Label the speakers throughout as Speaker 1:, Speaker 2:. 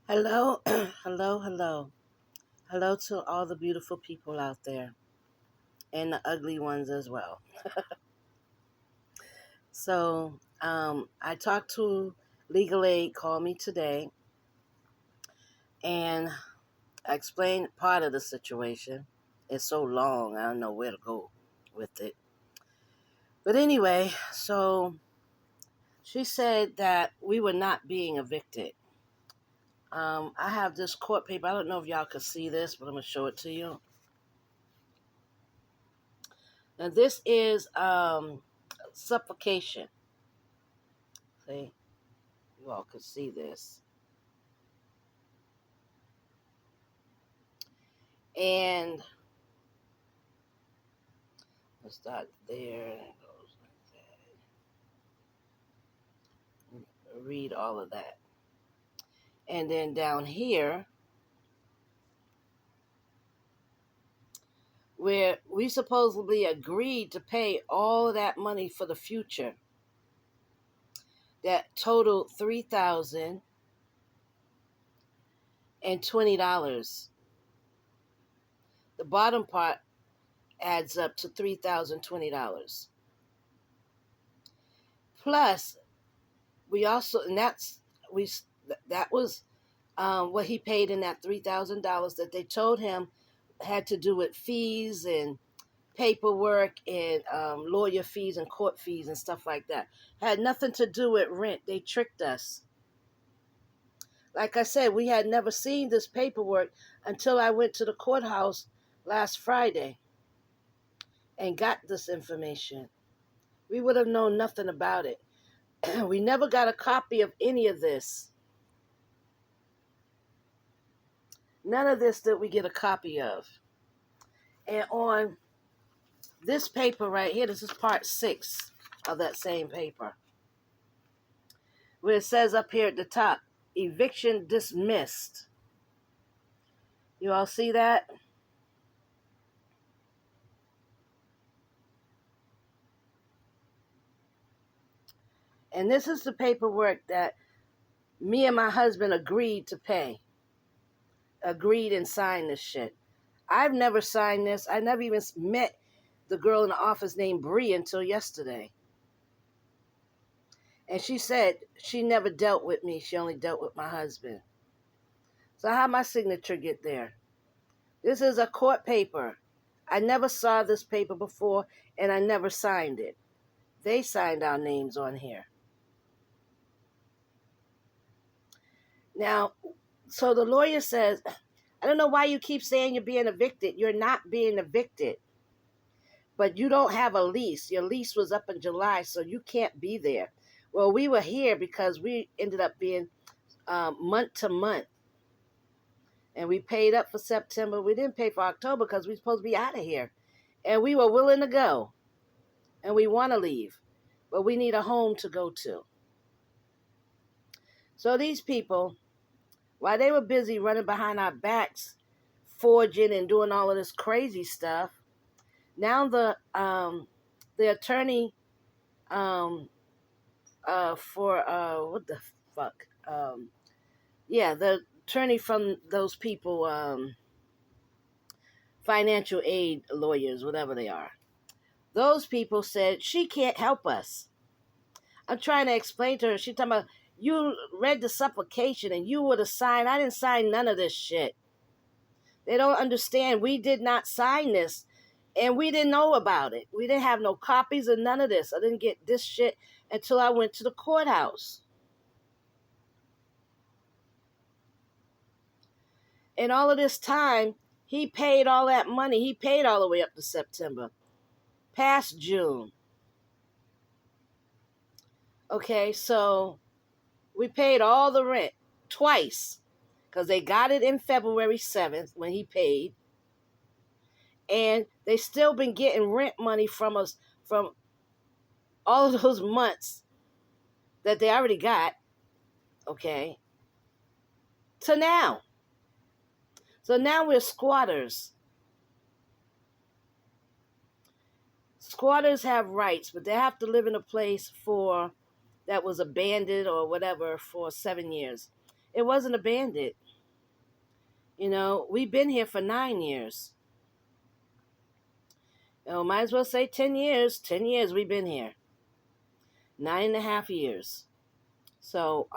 Speaker 1: Hello, hello, hello. Hello to all the beautiful people out there and the ugly ones as well. I talked to Legal Aid, called me today, and I explained part of the situation. It's so long, I don't know where to go with it. But anyway, so she said that we were not being evicted. I have this court paper. I don't know if y'all can see this, but I'm going to show it to you. And this is suffocation. See? You all could see this. And let's start there. And it goes like that. Read all of that. And then down here, where we supposedly agreed to pay all of that money for the future, that totaled $3,020. The bottom part adds up to $3,020. Plus, we also, and we that was what he paid in that $3,000 that they told him had to do with fees and paperwork and lawyer fees and court fees and stuff like that. Had nothing to do with rent. They tricked us. Like I said, we had never seen this paperwork until I went to the courthouse last Friday and got this information. We would have known nothing about it. We never got a copy of any of this. None of this did we get a copy of. And on this paper right here, this is part 6 of that same paper, where it says up here at the top, eviction dismissed. You all see that? And this is the paperwork that me and my husband agreed to pay. Agreed and signed this shit. I've never signed this. I never even met the girl in the office named Bree until yesterday. And she said she never dealt with me. She only dealt with my husband. So how my signature get there? This is a court paper. I never saw this paper before, and I never signed it. They signed our names on here. Now, so the lawyer says, I don't know why you keep saying you're being evicted. You're not being evicted. But you don't have a lease. Your lease was up in July, so you can't be there. Well, we were here because we ended up being month to month. And we paid up for September. We didn't pay for October because we were supposed to be out of here. And we were willing to go. And we want to leave. But we need a home to go to. So these people, while they were busy running behind our backs, forging and doing all of this crazy stuff, now the attorney for what the fuck? The attorney from those people, financial aid lawyers, whatever they are. Those people said she can't help us. I'm trying to explain to her. She talking about, you read the supplication and you would have signed. I didn't sign none of this shit. They don't understand. We did not sign this, and we didn't know about it. We didn't have no copies of none of this. I didn't get this shit until I went to the courthouse. And all of this time, he paid all that money. He paid all the way up to September, past June. Okay, so we paid all the rent twice because they got it in February 7th when he paid. And they still been getting rent money from us from all of those months that they already got, okay, to now. So now we're squatters. Squatters have rights, but they have to live in a place that was abandoned or whatever for 7 years. It wasn't abandoned. We've been here for 9 years. Might as well say 10 years. 10 years we've been here. 9.5 years. So,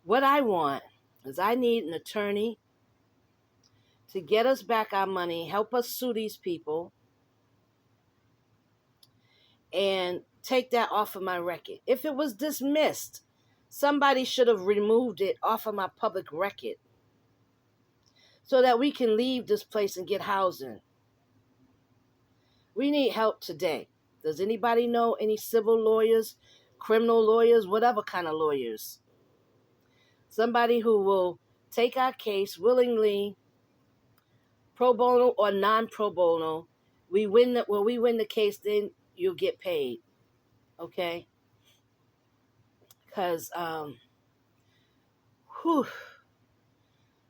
Speaker 1: what I want is I need an attorney to get us back our money, help us sue these people, and take that off of my record. If it was dismissed, somebody should have removed it off of my public record so that we can leave this place and get housing. We need help today. Does anybody know any civil lawyers, criminal lawyers, whatever kind of lawyers? Somebody who will take our case willingly, pro bono or non pro bono. When we win the case, then you'll get paid. Okay? Because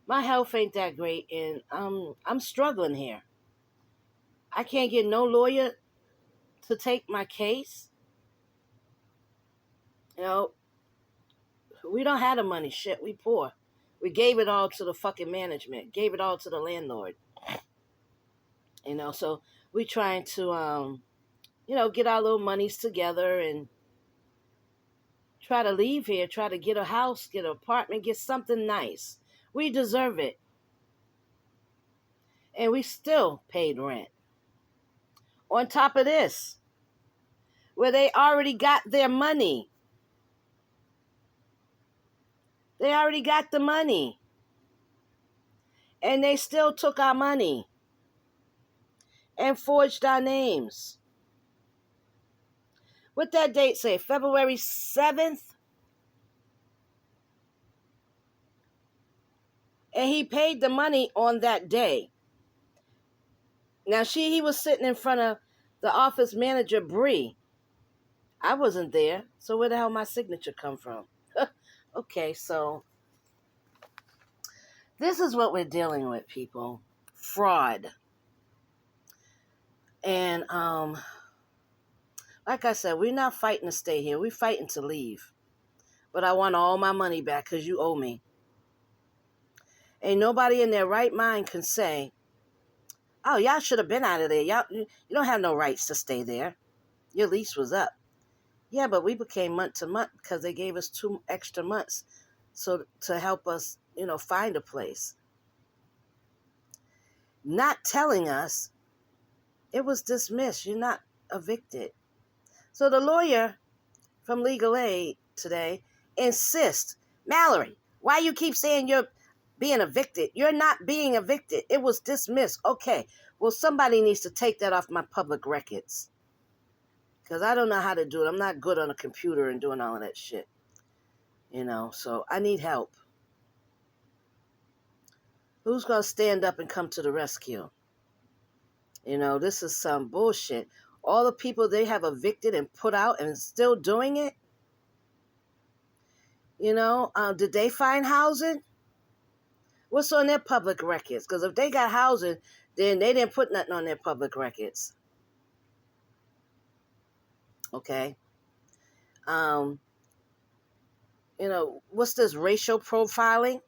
Speaker 1: my health ain't that great, and I'm struggling here. I can't get no lawyer to take my case. We don't have the money. Shit, we poor. We gave it all to the fucking management. Gave it all to the landlord. So we trying to get our little monies together and try to leave here, try to get a house, get an apartment, get something nice. We deserve it. And we still paid rent. On top of this, where they already got their money. They already got the money. And they still took our money and forged our names. What that date say? February 7th? And he paid the money on that day. Now, he was sitting in front of the office manager, Bree. I wasn't there. So where the hell my signature come from? Okay, so this is what we're dealing with, people. Fraud. And like I said, we're not fighting to stay here. We're fighting to leave. But I want all my money back because you owe me. Ain't nobody in their right mind can say, oh, y'all should have been out of there. You don't have no rights to stay there. Your lease was up. Yeah, but we became month to month because they gave us 2 extra months so to help us, find a place. Not telling us it was dismissed. You're not evicted. So the lawyer from Legal Aid today insists, Mallory, why you keep saying you're being evicted? You're not being evicted. It was dismissed. Okay, well, somebody needs to take that off my public records. Because I don't know how to do it. I'm not good on a computer and doing all of that shit. So I need help. Who's going to stand up and come to the rescue? This is some bullshit. All the people they have evicted and put out and still doing it. Did they find housing? What's on their public records? Because if they got housing, then they didn't put nothing on their public records. Okay. What's this racial profiling?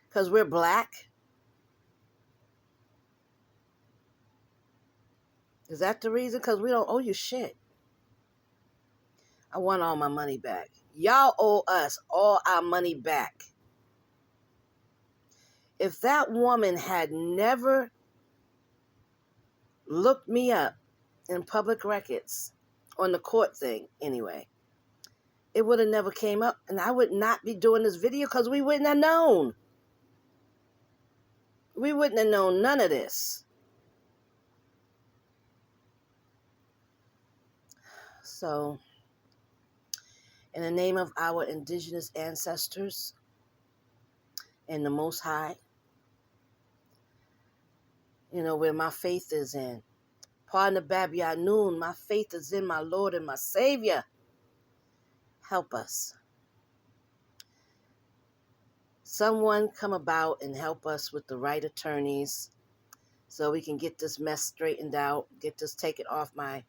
Speaker 1: Because we're black? Is that the reason? Because we don't owe you shit. I want all my money back. Y'all owe us all our money back. If that woman had never looked me up in public records, on the court thing anyway, it would have never came up, and I would not be doing this video because we wouldn't have known. We wouldn't have known none of this. So, in the name of our indigenous ancestors and the Most High, where my faith is in. Partner Babi Anoon, my faith is in my Lord and my Savior. Help us. Someone come about and help us with the right attorneys so we can get this mess straightened out, get this taken off my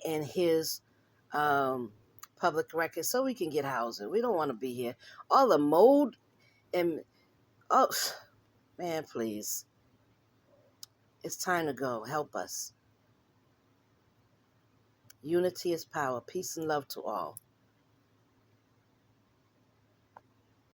Speaker 1: and his public record so we can get housing. We don't want to be here. All the mold and, oh, man, please. It's time to go. Help us. Unity is power. Peace and love to all.